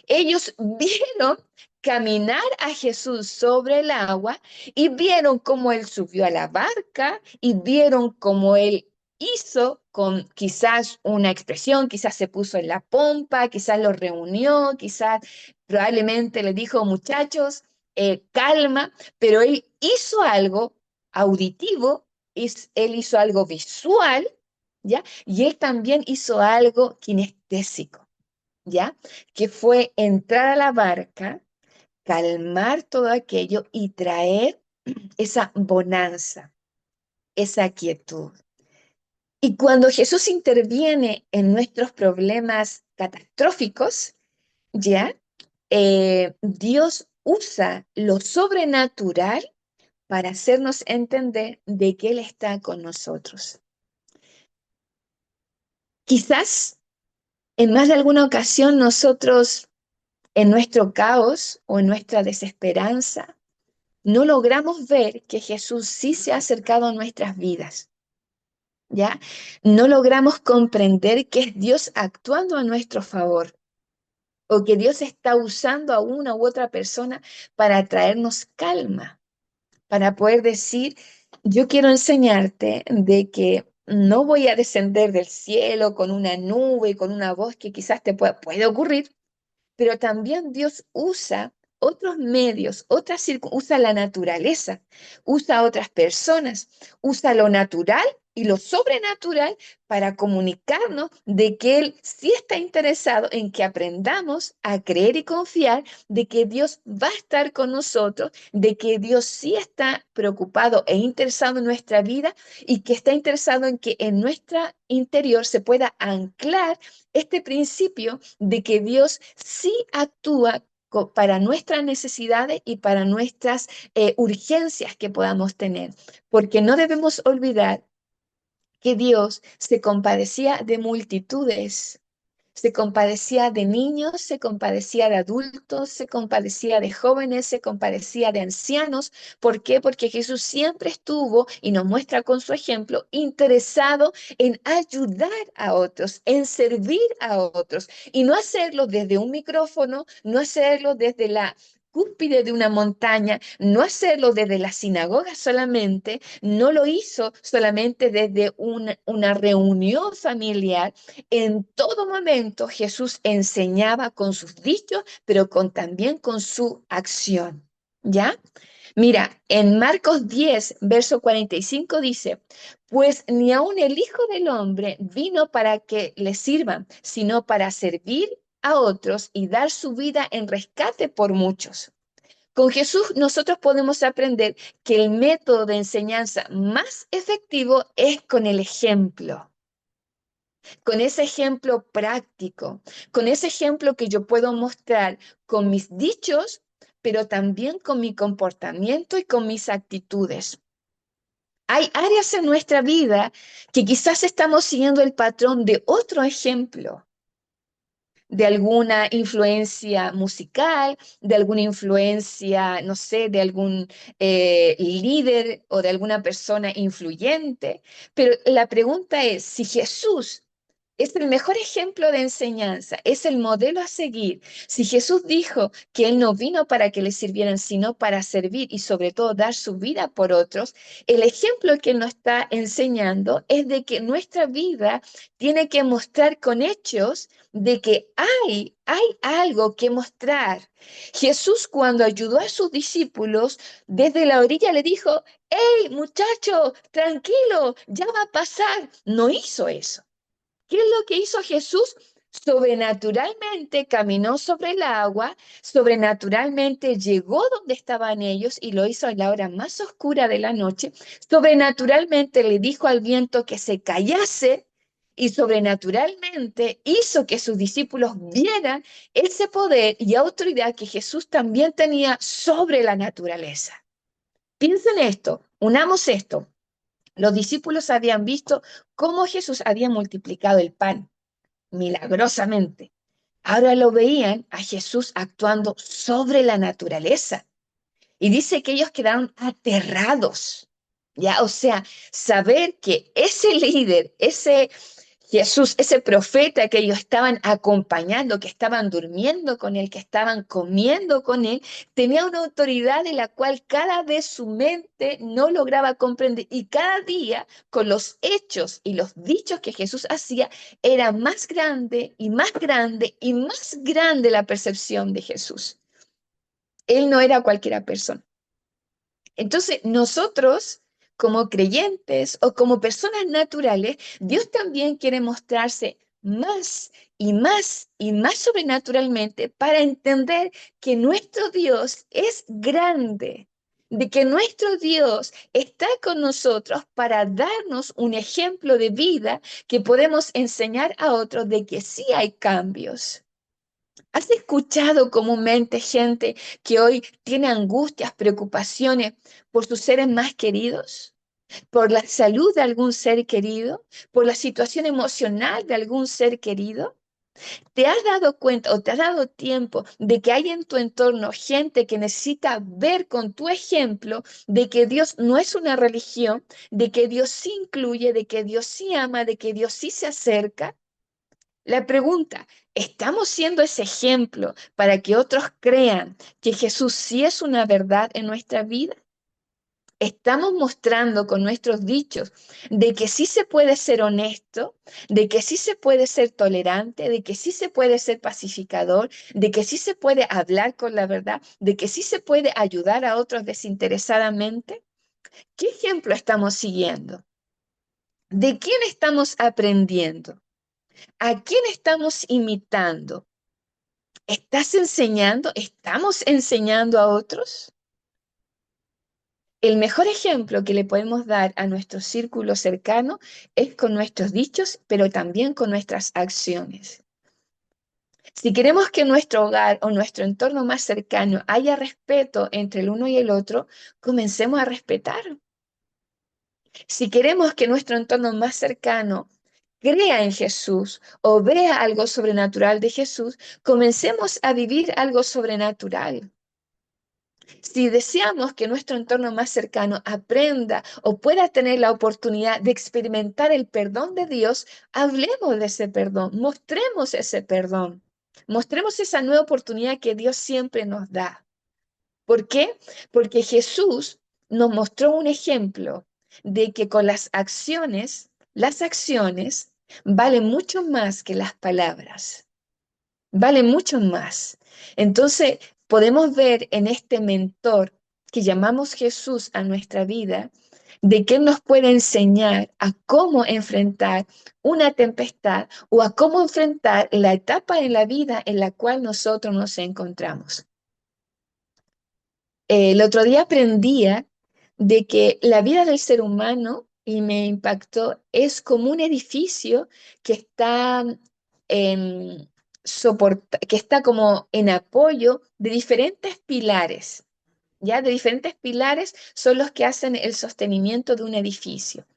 Ellos vieron caminar a Jesús sobre el agua y vieron cómo él subió a la barca y vieron cómo él hizo con quizás una expresión, quizás se puso en la pompa, quizás los reunió, quizás probablemente le dijo, muchachos, calma, pero él hizo algo auditivo, él hizo algo visual, ¿ya? Y él también hizo algo kinestésico. ¿Ya? Que fue entrar a la barca, calmar todo aquello y traer esa bonanza, esa quietud. Y cuando Jesús interviene en nuestros problemas catastróficos, ¿ya? Dios usa lo sobrenatural para hacernos entender de que Él está con nosotros. Quizás en más de alguna ocasión nosotros en nuestro caos o en nuestra desesperanza, no logramos ver que Jesús sí se ha acercado a nuestras vidas, ¿ya? No logramos comprender que es Dios actuando a nuestro favor o que Dios está usando a una u otra persona para traernos calma, para poder decir, yo quiero enseñarte de que no voy a descender del cielo con una nube, con una voz que quizás puede ocurrir, pero también Dios usa otros medios, usa la naturaleza, usa otras personas, usa lo natural y lo sobrenatural para comunicarnos de que Él sí está interesado en que aprendamos a creer y confiar de que Dios va a estar con nosotros, de que Dios sí está preocupado e interesado en nuestra vida y que está interesado en que en nuestra interior se pueda anclar este principio de que Dios sí actúa para nuestras necesidades y para nuestras urgencias que podamos tener, porque no debemos olvidar que Dios se compadecía de multitudes. Se compadecía de niños, se compadecía de adultos, se compadecía de jóvenes, se compadecía de ancianos. ¿Por qué? Porque Jesús siempre estuvo, y nos muestra con su ejemplo, interesado en ayudar a otros, en servir a otros, y no hacerlo desde un micrófono, no hacerlo desde la cúspide de una montaña, no hacerlo desde la sinagoga solamente, no lo hizo solamente desde una reunión familiar. En todo momento Jesús enseñaba con sus dichos, pero también con su acción. ¿Ya? Mira, en Marcos 10, verso 45 dice, pues ni aun el Hijo del Hombre vino para que le sirvan, sino para servir a otros y dar su vida en rescate por muchos. Con Jesús nosotros podemos aprender que el método de enseñanza más efectivo es con el ejemplo, con ese ejemplo práctico, con ese ejemplo que yo puedo mostrar con mis dichos, pero también con mi comportamiento y con mis actitudes. Hay áreas en nuestra vida que quizás estamos siguiendo el patrón de otro ejemplo, de alguna influencia musical, de alguna influencia, no sé, de algún líder o de alguna persona influyente. Pero la pregunta es, si Jesús es el mejor ejemplo de enseñanza, es el modelo a seguir. Si Jesús dijo que Él no vino para que le sirvieran, sino para servir y sobre todo dar su vida por otros, el ejemplo que Él nos está enseñando es de que nuestra vida tiene que mostrar con hechos de que hay algo que mostrar. Jesús cuando ayudó a sus discípulos, desde la orilla le dijo, hey muchacho, tranquilo, ya va a pasar. No hizo eso. ¿Qué es lo que hizo Jesús? Sobrenaturalmente caminó sobre el agua, sobrenaturalmente llegó donde estaban ellos y lo hizo en la hora más oscura de la noche, sobrenaturalmente le dijo al viento que se callase y sobrenaturalmente hizo que sus discípulos vieran ese poder y autoridad que Jesús también tenía sobre la naturaleza. Piensen esto, unamos esto. Los discípulos habían visto cómo Jesús había multiplicado el pan milagrosamente. Ahora lo veían a Jesús actuando sobre la naturaleza. Y dice que ellos quedaron aterrados. Ya, o sea, saber que ese líder, ese Jesús, ese profeta que ellos estaban acompañando, que estaban durmiendo con él, que estaban comiendo con él, tenía una autoridad de la cual cada vez su mente no lograba comprender y cada día con los hechos y los dichos que Jesús hacía era más grande y más grande y más grande la percepción de Jesús. Él no era cualquiera persona. Entonces, nosotros, como creyentes o como personas naturales, Dios también quiere mostrarse más y más y más sobrenaturalmente para entender que nuestro Dios es grande, de que nuestro Dios está con nosotros para darnos un ejemplo de vida que podemos enseñar a otros de que sí hay cambios. ¿Has escuchado comúnmente gente que hoy tiene angustias, preocupaciones por sus seres más queridos, por la salud de algún ser querido, por la situación emocional de algún ser querido? ¿Te has dado cuenta o te has dado tiempo de que hay en tu entorno gente que necesita ver con tu ejemplo de que Dios no es una religión, de que Dios sí incluye, de que Dios sí ama, de que Dios sí se acerca? La pregunta, ¿estamos siendo ese ejemplo para que otros crean que Jesús sí es una verdad en nuestra vida? ¿Estamos mostrando con nuestros dichos de que sí se puede ser honesto, de que sí se puede ser tolerante, de que sí se puede ser pacificador, de que sí se puede hablar con la verdad, de que sí se puede ayudar a otros desinteresadamente? ¿Qué ejemplo estamos siguiendo? ¿De quién estamos aprendiendo? ¿A quién estamos imitando? ¿Estás enseñando? ¿Estamos enseñando a otros? El mejor ejemplo que le podemos dar a nuestro círculo cercano es con nuestros dichos, pero también con nuestras acciones. Si queremos que en nuestro hogar o nuestro entorno más cercano haya respeto entre el uno y el otro, comencemos a respetar. Si queremos que nuestro entorno más cercano crea en Jesús o vea algo sobrenatural de Jesús, comencemos a vivir algo sobrenatural. Si deseamos que nuestro entorno más cercano aprenda o pueda tener la oportunidad de experimentar el perdón de Dios, hablemos de ese perdón, mostremos ese perdón, mostremos esa nueva oportunidad que Dios siempre nos da. ¿Por qué? Porque Jesús nos mostró un ejemplo de que con las acciones valen mucho más que las palabras, valen mucho más. Entonces, podemos ver en este mentor que llamamos Jesús a nuestra vida, de que Él nos puede enseñar a cómo enfrentar una tempestad o a cómo enfrentar la etapa en la vida en la cual nosotros nos encontramos. El otro día aprendía de que la vida del ser humano, y me impactó, es como un edificio que está que está como en apoyo de diferentes pilares, ¿ya? De diferentes pilares son los que hacen el sostenimiento de un edificio.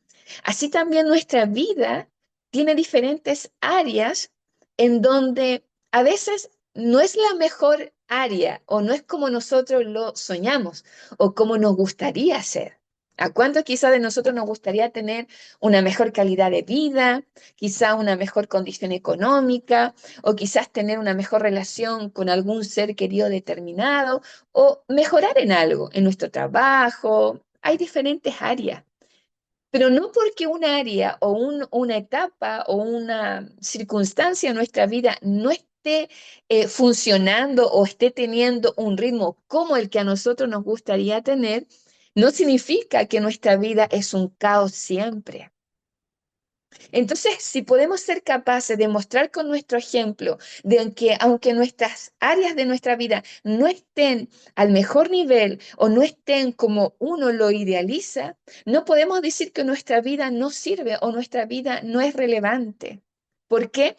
Así también nuestra vida tiene diferentes áreas en donde a veces no es la mejor área o no es como nosotros lo soñamos o como nos gustaría ser. ¿A cuántos quizás de nosotros nos gustaría tener una mejor calidad de vida, quizás una mejor condición económica o quizás tener una mejor relación con algún ser querido determinado o mejorar en algo, en nuestro trabajo? Hay diferentes áreas. Pero no porque un área o una etapa o una circunstancia en nuestra vida no esté funcionando o esté teniendo un ritmo como el que a nosotros nos gustaría tener, no significa que nuestra vida es un caos siempre. Entonces, si podemos ser capaces de mostrar con nuestro ejemplo de que aunque nuestras áreas de nuestra vida no estén al mejor nivel o no estén como uno lo idealiza, no podemos decir que nuestra vida no sirve o nuestra vida no es relevante. ¿Por qué?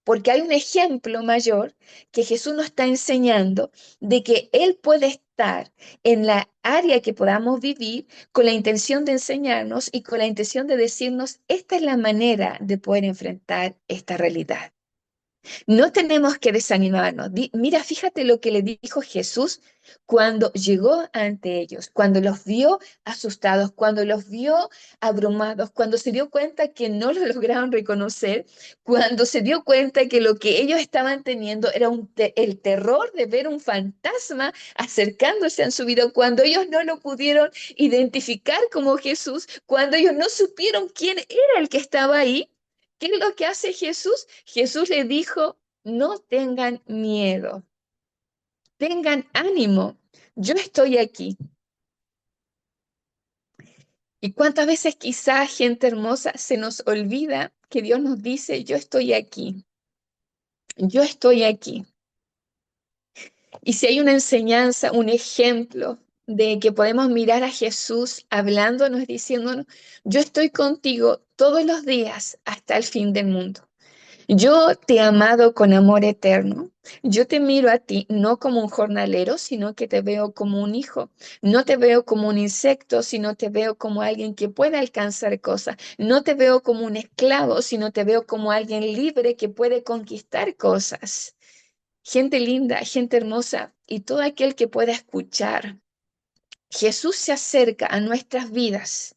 Porque hay un ejemplo mayor que Jesús nos está enseñando de que Él puede estar en la área que podamos vivir con la intención de enseñarnos y con la intención de decirnos, esta es la manera de poder enfrentar esta realidad. No tenemos que desanimarnos. Mira, fíjate lo que le dijo Jesús cuando llegó ante ellos, cuando los vio asustados, cuando los vio abrumados, cuando se dio cuenta que no lo lograron reconocer, cuando se dio cuenta que lo que ellos estaban teniendo era el terror de ver un fantasma acercándose a su vida, cuando ellos no lo pudieron identificar como Jesús, cuando ellos no supieron quién era el que estaba ahí. ¿Qué es lo que hace Jesús? Jesús le dijo, no tengan miedo, tengan ánimo, yo estoy aquí. ¿Y cuántas veces quizás, gente hermosa, se nos olvida que Dios nos dice, yo estoy aquí, yo estoy aquí? Y si hay una enseñanza, un ejemplo de que podemos mirar a Jesús hablándonos, diciéndonos, yo estoy contigo todos los días hasta el fin del mundo. Yo te he amado con amor eterno. Yo te miro a ti no como un jornalero, sino que te veo como un hijo. No te veo como un insecto, sino te veo como alguien que puede alcanzar cosas. No te veo como un esclavo, sino te veo como alguien libre que puede conquistar cosas. Gente linda, gente hermosa y todo aquel que pueda escuchar. Jesús se acerca a nuestras vidas.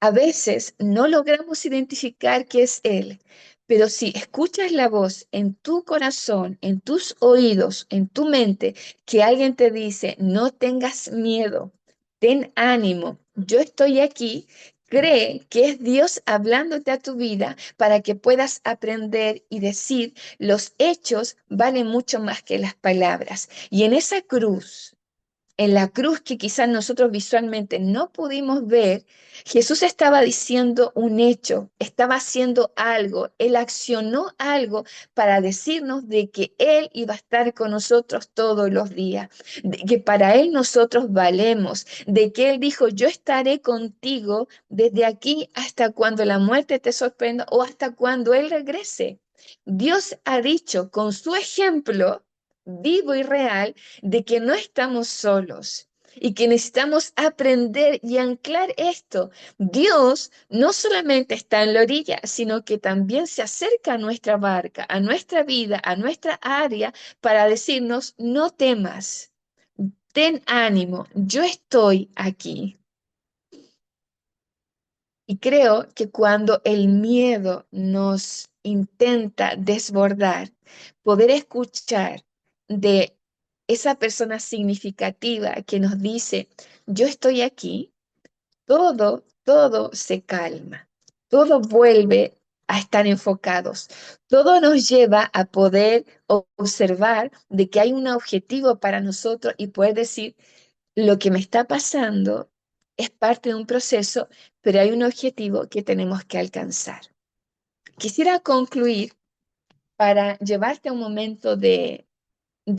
A veces no logramos identificar qué es Él, pero si escuchas la voz en tu corazón, en tus oídos, en tu mente, que alguien te dice, no tengas miedo, ten ánimo, yo estoy aquí, cree que es Dios hablándote a tu vida para que puedas aprender y decir, los hechos valen mucho más que las palabras. Y en la cruz que quizás nosotros visualmente no pudimos ver, Jesús estaba diciendo un hecho, estaba haciendo algo, Él accionó algo para decirnos de que Él iba a estar con nosotros todos los días, de que para Él nosotros valemos, de que Él dijo, yo estaré contigo desde aquí hasta cuando la muerte te sorprenda o hasta cuando Él regrese. Dios ha dicho con su ejemplo vivo y real de que no estamos solos. y que necesitamos aprender y anclar esto. Dios no solamente está en la orilla, sino que también se acerca a nuestra barca, a nuestra vida, a nuestra área para decirnos, no temas, ten ánimo, yo estoy aquí. Y creo que cuando el miedo nos intenta desbordar, poder escuchar de esa persona significativa que nos dice, yo estoy aquí, todo se calma, todo vuelve a estar enfocados, todo nos lleva a poder observar de que hay un objetivo para nosotros y poder decir, lo que me está pasando es parte de un proceso, pero hay un objetivo que tenemos que alcanzar. Quisiera concluir para llevarte a un momento de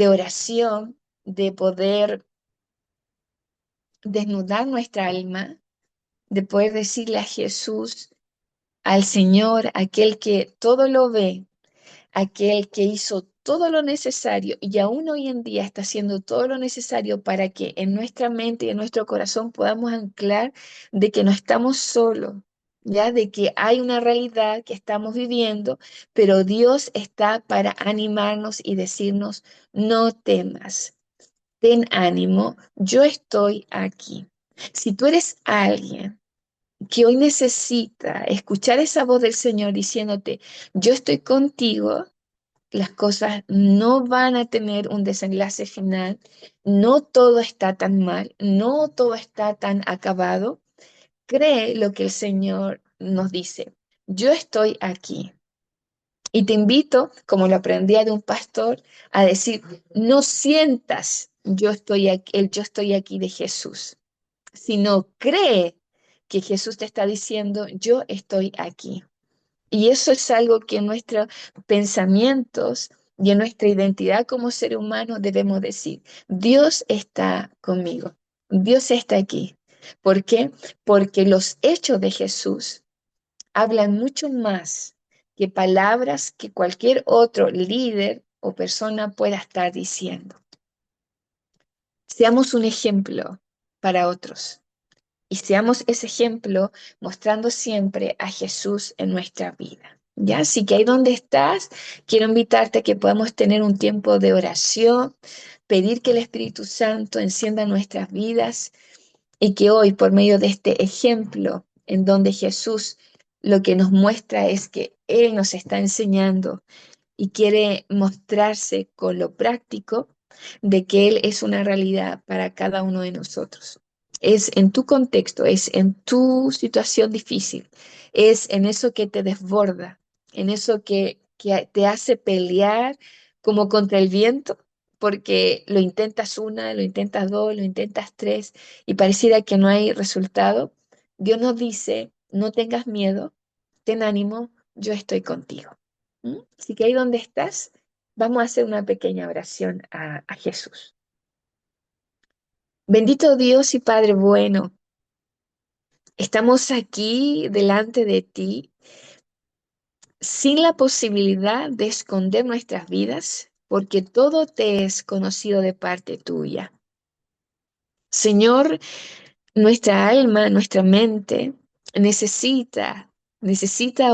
oración, de poder desnudar nuestra alma, de poder decirle a Jesús, al Señor, aquel que todo lo ve, aquel que hizo todo lo necesario y aún hoy en día está haciendo todo lo necesario para que en nuestra mente y en nuestro corazón podamos anclar de que no estamos solos, ya de que hay una realidad que estamos viviendo, pero Dios está para animarnos y decirnos, no temas, ten ánimo, yo estoy aquí. Si tú eres alguien que hoy necesita escuchar esa voz del Señor diciéndote, yo estoy contigo, las cosas no van a tener un desenlace final, no todo está tan mal, no todo está tan acabado. Cree lo que el Señor nos dice. Yo estoy aquí. Y te invito, como lo aprendí de un pastor, a decir, no sientas yo estoy aquí, el yo estoy aquí de Jesús, sino cree que Jesús te está diciendo, yo estoy aquí. Y eso es algo que en nuestros pensamientos y en nuestra identidad como ser humano debemos decir. Dios está conmigo. Dios está aquí. ¿Por qué? Porque los hechos de Jesús hablan mucho más que palabras que cualquier otro líder o persona pueda estar diciendo. Seamos un ejemplo para otros. Y seamos ese ejemplo mostrando siempre a Jesús en nuestra vida. ¿Ya? Así que ahí donde estás, quiero invitarte a que podamos tener un tiempo de oración, pedir que el Espíritu Santo encienda nuestras vidas y que hoy, por medio de este ejemplo, en donde Jesús lo que nos muestra es que Él nos está enseñando y quiere mostrarse con lo práctico de que Él es una realidad para cada uno de nosotros. Es en tu contexto, es en tu situación difícil, es en eso que te desborda, en eso que te hace pelear como contra el viento, porque lo intentas una, lo intentas dos, lo intentas tres y pareciera que no hay resultado. Dios nos dice, no tengas miedo, ten ánimo, yo estoy contigo. ¿Mm? Así que ahí donde estás, vamos a hacer una pequeña oración a Jesús. Bendito Dios y Padre bueno, estamos aquí delante de ti sin la posibilidad de esconder nuestras vidas, porque todo te es conocido de parte tuya. Señor, nuestra alma, nuestra mente necesita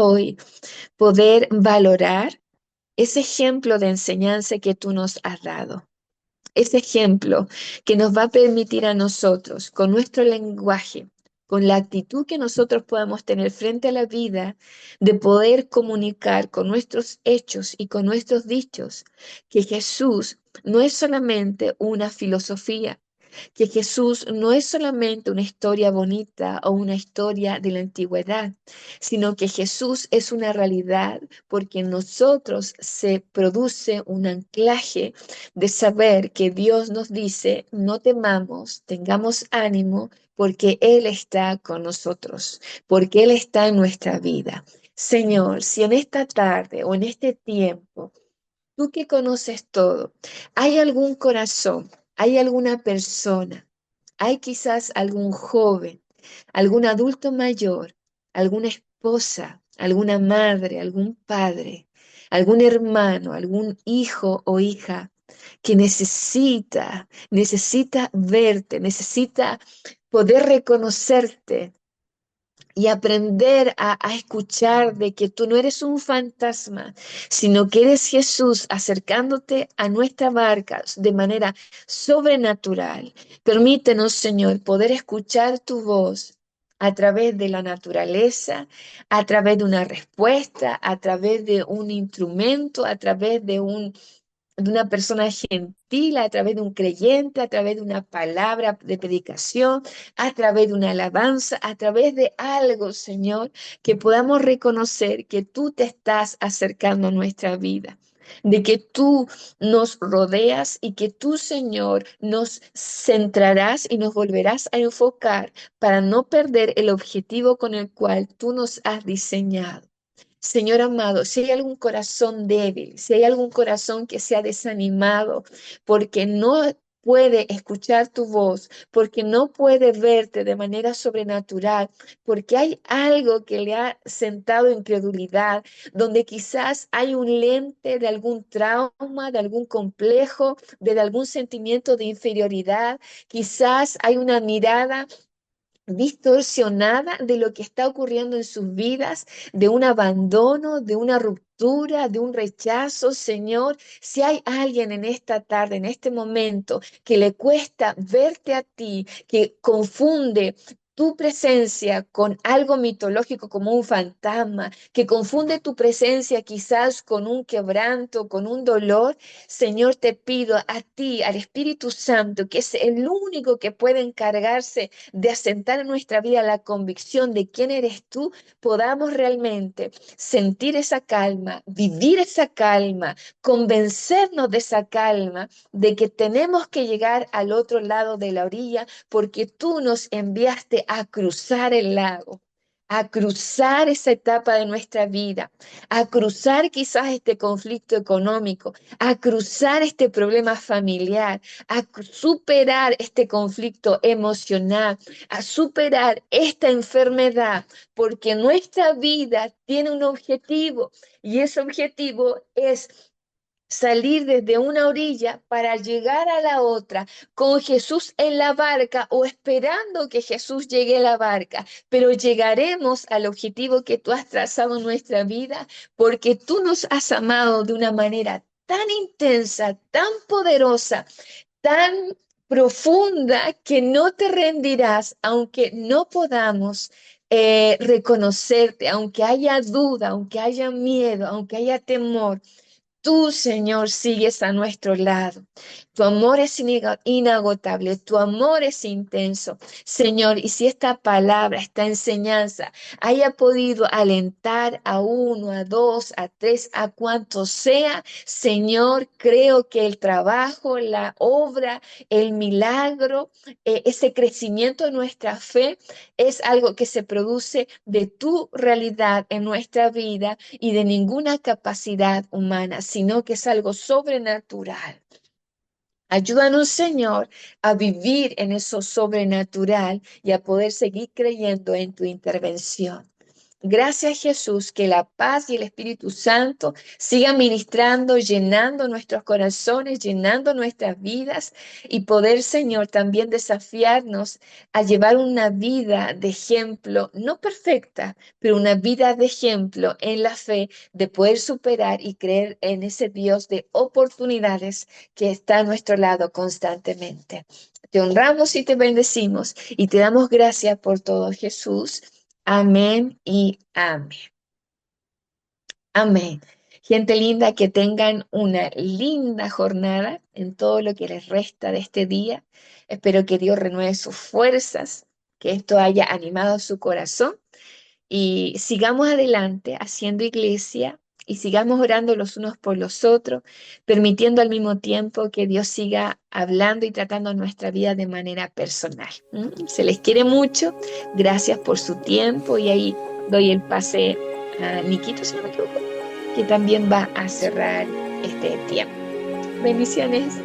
hoy poder valorar ese ejemplo de enseñanza que tú nos has dado. Ese ejemplo que nos va a permitir a nosotros, con nuestro lenguaje, con la actitud que nosotros podamos tener frente a la vida, de poder comunicar con nuestros hechos y con nuestros dichos que Jesús no es solamente una filosofía, que Jesús no es solamente una historia bonita o una historia de la antigüedad, sino que Jesús es una realidad porque en nosotros se produce un anclaje de saber que Dios nos dice, no temamos, tengamos ánimo, porque Él está con nosotros, porque Él está en nuestra vida. Señor, si en esta tarde o en este tiempo, tú que conoces todo, hay algún corazón, hay alguna persona, hay quizás algún joven, algún adulto mayor, alguna esposa, alguna madre, algún padre, algún hermano, algún hijo o hija que necesita verte, necesita poder reconocerte y aprender a escuchar de que tú no eres un fantasma, sino que eres Jesús acercándote a nuestra barca de manera sobrenatural. Permítenos, Señor, poder escuchar tu voz a través de la naturaleza, a través de una respuesta, a través de un instrumento, a través de una persona gentil, a través de un creyente, a través de una palabra de predicación, a través de una alabanza, a través de algo, Señor, que podamos reconocer que tú te estás acercando a nuestra vida, de que tú nos rodeas y que tú, Señor, nos centrarás y nos volverás a enfocar para no perder el objetivo con el cual tú nos has diseñado. Señor amado, si hay algún corazón débil, si hay algún corazón que se ha desanimado porque no puede escuchar tu voz, porque no puede verte de manera sobrenatural, porque hay algo que le ha sentado incredulidad, donde quizás hay un lente de algún trauma, de algún complejo, de algún sentimiento de inferioridad, quizás hay una mirada distorsionada de lo que está ocurriendo en sus vidas, de un abandono, de una ruptura, de un rechazo. Señor, si hay alguien en esta tarde, en este momento, que le cuesta verte a ti, que confunde tu presencia con algo mitológico como un fantasma, que confunde tu presencia quizás con un quebranto, con un dolor, Señor, te pido a ti, al Espíritu Santo, que es el único que puede encargarse de asentar en nuestra vida la convicción de quién eres tú, podamos realmente sentir esa calma, vivir esa calma, convencernos de esa calma, de que tenemos que llegar al otro lado de la orilla porque tú nos enviaste a cruzar el lago, a cruzar esa etapa de nuestra vida, a cruzar quizás este conflicto económico, a cruzar este problema familiar, a superar este conflicto emocional, a superar esta enfermedad, porque nuestra vida tiene un objetivo y ese objetivo es salir desde una orilla para llegar a la otra con Jesús en la barca o esperando que Jesús llegue a la barca, pero llegaremos al objetivo que tú has trazado en nuestra vida porque tú nos has amado de una manera tan intensa, tan poderosa, tan profunda que no te rendirás aunque no podamos reconocerte, aunque haya duda, aunque haya miedo, aunque haya temor. Tú, Señor, sigues a nuestro lado. Tu amor es inagotable, tu amor es intenso, Señor. Y si esta palabra, esta enseñanza haya podido alentar a uno, a dos, a tres, a cuanto sea, Señor, creo que el trabajo, la obra, el milagro, ese crecimiento de nuestra fe es algo que se produce de tu realidad en nuestra vida y de ninguna capacidad humana, sino que es algo sobrenatural. Ayúdanos, Señor, a vivir en eso sobrenatural y a poder seguir creyendo en tu intervención. Gracias, Jesús, que la paz y el Espíritu Santo sigan ministrando, llenando nuestros corazones, llenando nuestras vidas y poder, Señor, también desafiarnos a llevar una vida de ejemplo, no perfecta, pero una vida de ejemplo en la fe, de poder superar y creer en ese Dios de oportunidades que está a nuestro lado constantemente. Te honramos y te bendecimos y te damos gracias por todo, Jesús. Amén y amén. Amén. Gente linda, que tengan una linda jornada en todo lo que les resta de este día. Espero que Dios renueve sus fuerzas, que esto haya animado su corazón y sigamos adelante haciendo iglesia y sigamos orando los unos por los otros, permitiendo al mismo tiempo que Dios siga hablando y tratando nuestra vida de manera personal. Se les quiere mucho. Gracias por su tiempo y ahí doy el pase a Niquito, si no me equivoco, que también va a cerrar este tiempo. Bendiciones.